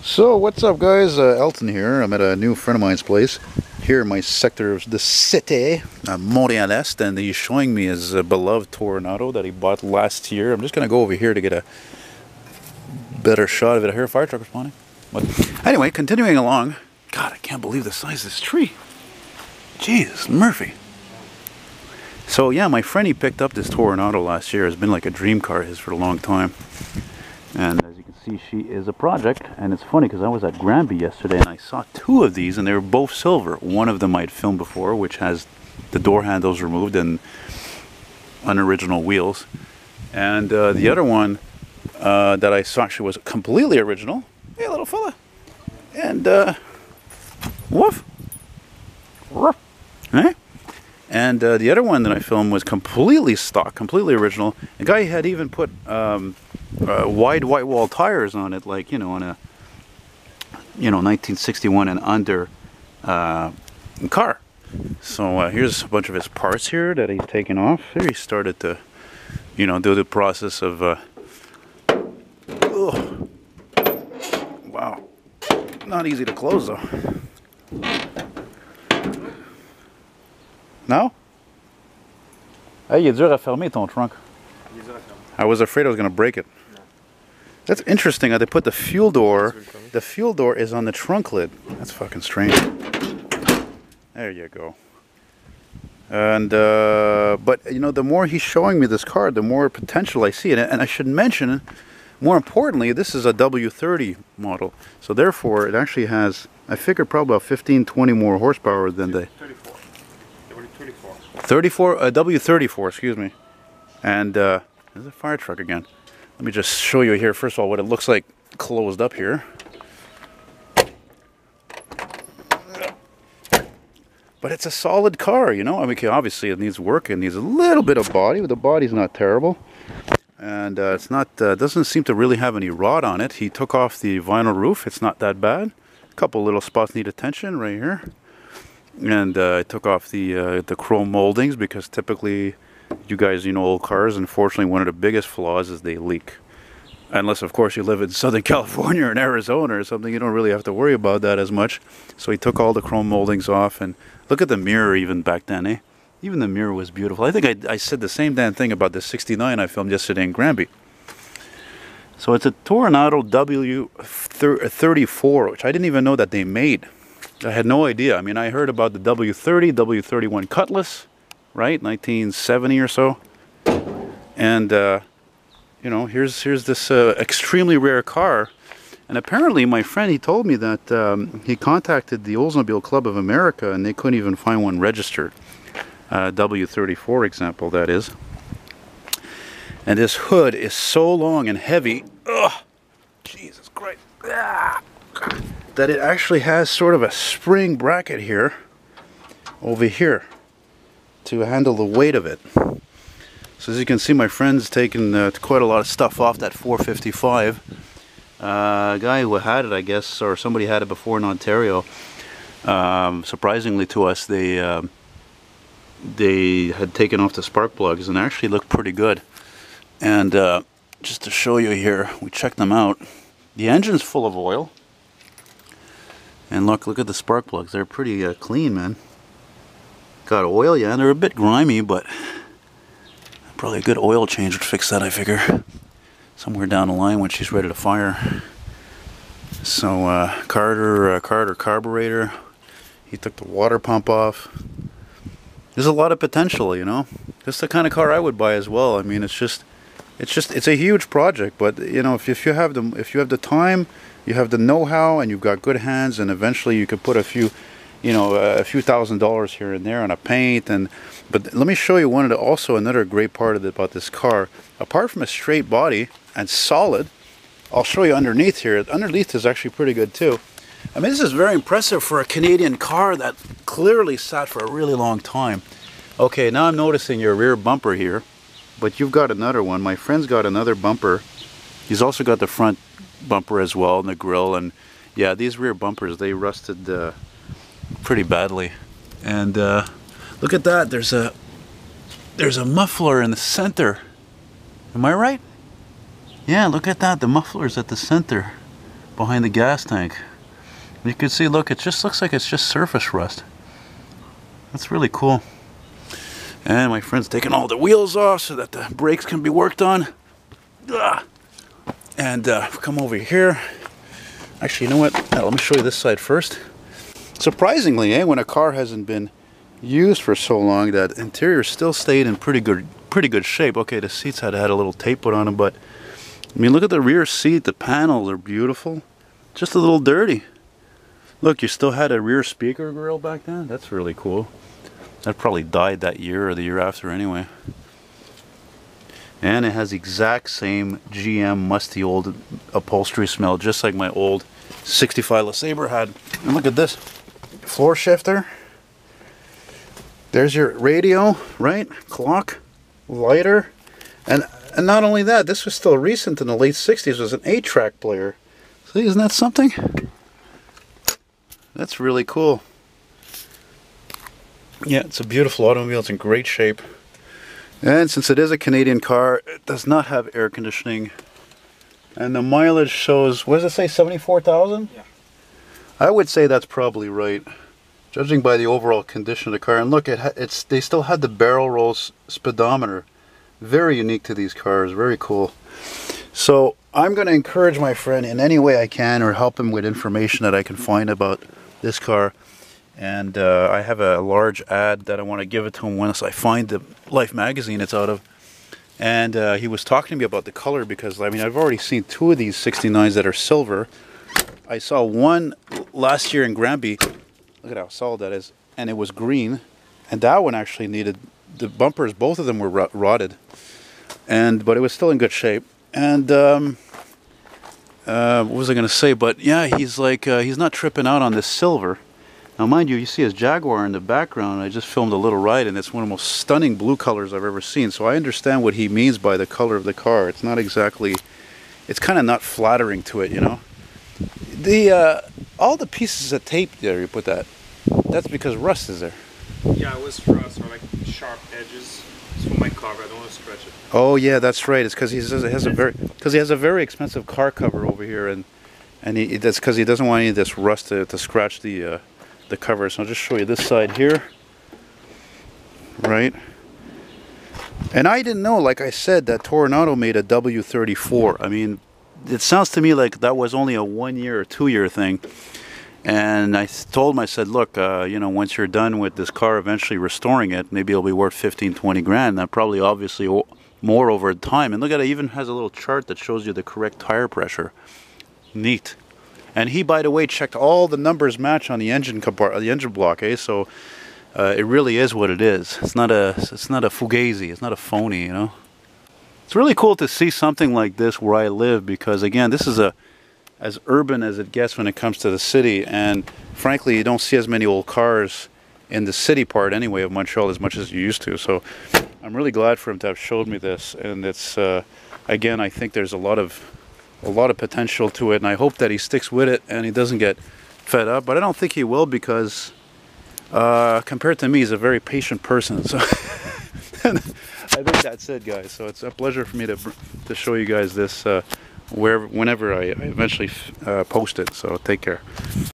So what's up guys, Elton here. I'm at a new friend of mine's place here in my sector of the city, Montreal Est, and he's showing me his beloved Toronado that he bought last year. I'm just going to go over here to get a better shot of it. I hear a fire truck responding. But anyway, continuing along. God, I can't believe the size of this tree. Jesus, Murphy. So yeah, my friend, he picked up this Toronado last year. It's been like a dream car of his for a long time. And as you can see, she is a project. And it's funny because I was at Granby yesterday and I saw two of these and they were both silver. One of them I'd filmed before, which has the door handles removed and unoriginal wheels. And the other one that I saw actually was completely original. Hey, little fella. And woof. Woof. Hey? And the other one that I filmed was completely stock, completely original. The guy had even put wide white wall tires on it, like, on a 1961 and under car. So here's a bunch of his parts here that he's taken off. Here he started to do the process of wow, not easy to close though. No? Hey, il est dur à fermer ton trunk. I was afraid I was going to break it. No. That's interesting. They put the fuel door. The fuel door is on the trunk lid. That's fucking strange. There you go. And but the more he's showing me this car, the more potential I see. And I should mention, more importantly, this is a W-30 model. So therefore, it actually has, I figure, probably about 15-20 more horsepower than the 34, W-34, excuse me. And there's a fire truck again. Let me just show you here, first of all, what it looks like closed up here. But it's a solid car, I mean, obviously it needs work. It needs a little bit of body, but the body's not terrible. And it's not, doesn't seem to really have any rot on it. He took off the vinyl roof. It's not that bad. A couple little spots need attention right here. And I took off the chrome moldings because typically, you guys, old cars, unfortunately, one of the biggest flaws is they leak. Unless, of course, you live in Southern California or in Arizona or something, you don't really have to worry about that as much. So he took all the chrome moldings off, and look at the mirror even back then, eh? Even the mirror was beautiful. I think I said the same damn thing about the 69 I filmed yesterday in Granby. So it's a Toronado W-34, which I didn't even know that they made. I had no idea. I mean, I heard about the W-30, W-31 Cutlass, right, 1970 or so. And, here's this extremely rare car. And apparently, my friend, he told me that he contacted the Oldsmobile Club of America, and they couldn't even find one registered. W-34 example, that is. And this hood is so long and heavy. Ugh, Jesus Christ. Ah, that it actually has sort of a spring bracket here, over here, to handle the weight of it. So as you can see, my friend's taken quite a lot of stuff off that 455. A guy who had it, I guess, or somebody had it before in Ontario. Surprisingly to us, they had taken off the spark plugs and actually looked pretty good. And just to show you here, we checked them out. The engine's full of oil. And look at the spark plugs. They're pretty clean, man. Got oil, yeah. They're a bit grimy, but probably a good oil change would fix that, I figure. Somewhere down the line when she's ready to fire. So Carter carburetor. He took the water pump off. There's a lot of potential, That's the kind of car I would buy as well. I mean, it's a huge project, but if you have the time, you have the know-how, and you've got good hands, and eventually you could put a few $1,000s here and there on a paint. But let me show you another great part about this car. Apart from a straight body and solid, I'll show you underneath here. Underneath is actually pretty good too. I mean, this is very impressive for a Canadian car that clearly sat for a really long time. Okay, now I'm noticing your rear bumper here, but you've got another one. My friend's got another bumper. He's also got the front bumper as well, and the grill. And yeah, these rear bumpers, they rusted pretty badly. And look at that. There's a muffler in the center. Am I right? Yeah, look at that. The muffler's at the center. behind the gas tank. You can see, look, it just looks like it's just surface rust. That's really cool. And my friend's taking all the wheels off so that the brakes can be worked on. Ugh. And come over here. Actually, you know what? Let me show you this side first. Surprisingly, when a car hasn't been used for so long, that interior still stayed in pretty good shape. Okay, the seats had a little tape put on them, but I mean, look at the rear seat. The panels are beautiful. Just a little dirty. Look, you still had a rear speaker grill back then. That's really cool. That probably died that year or the year after anyway. And it has the exact same GM musty old upholstery smell, just like my old 65 LeSabre had. And look at this. Floor shifter. There's your radio, right? Clock, lighter. And not only that, this was still recent in the late 60s. It was an 8-track player. See, isn't that something? That's really cool. Yeah, it's a beautiful automobile. It's in great shape. And since it is a Canadian car, it does not have air conditioning. And the mileage shows, what does it say, 74,000? Yeah. I would say that's probably right, judging by the overall condition of the car. And look, they still had the barrel roll speedometer. Very unique to these cars, very cool. So I'm going to encourage my friend in any way I can, or help him with information that I can find about this car. And I have a large ad that I want to give it to him once I find the Life magazine it's out of. And he was talking to me about the color, because I mean, I've already seen 2 of these 69s that are silver. I saw one last year in Granby. Look at how solid that is. And it was green. And that one actually needed the bumpers. Both of them were rotted. But it was still in good shape. And what was I going to say? But yeah, he's like, he's not tripping out on this silver. Now mind you, you see his Jaguar in the background. I just filmed a little ride, and it's one of the most stunning blue colors I've ever seen. So I understand what he means by the color of the car. It's not exactly, it's kind of not flattering to it, you know. All the pieces of tape there, you put that's because rust is there. Yeah, it was rust, or like sharp edges. It's for my cover. I don't want to stretch it. Oh yeah, that's right. It's because he has a very expensive car cover over here, and that's because he doesn't want any of this rust to scratch the cover. So I'll just show you this side here, right? And I didn't know, like I said, that Toronado made a W-34. I mean, it sounds to me like that was only a 1-year or 2-year thing. And I told him, I said, look, you know, once you're done with this car, eventually restoring it, maybe it'll be worth 15, 20 grand. That probably obviously more over time. And look at it, even has a little chart that shows you the correct tire pressure. Neat. And he, by the way, checked all the numbers match on the engine block, eh? So it really is what it is. It's not a fugazi. It's not a phony, you know. It's really cool to see something like this where I live, because again, this is as urban as it gets when it comes to the city, and frankly, you don't see as many old cars in the city part anyway of Montreal as much as you used to. So I'm really glad for him to have showed me this, and it's again, I think there's a lot of potential to it, and I hope that he sticks with it and he doesn't get fed up. But I don't think he will, because compared to me, he's a very patient person. So I think that's it, guys. So it's a pleasure for me to show you guys this whenever I eventually post it. So take care.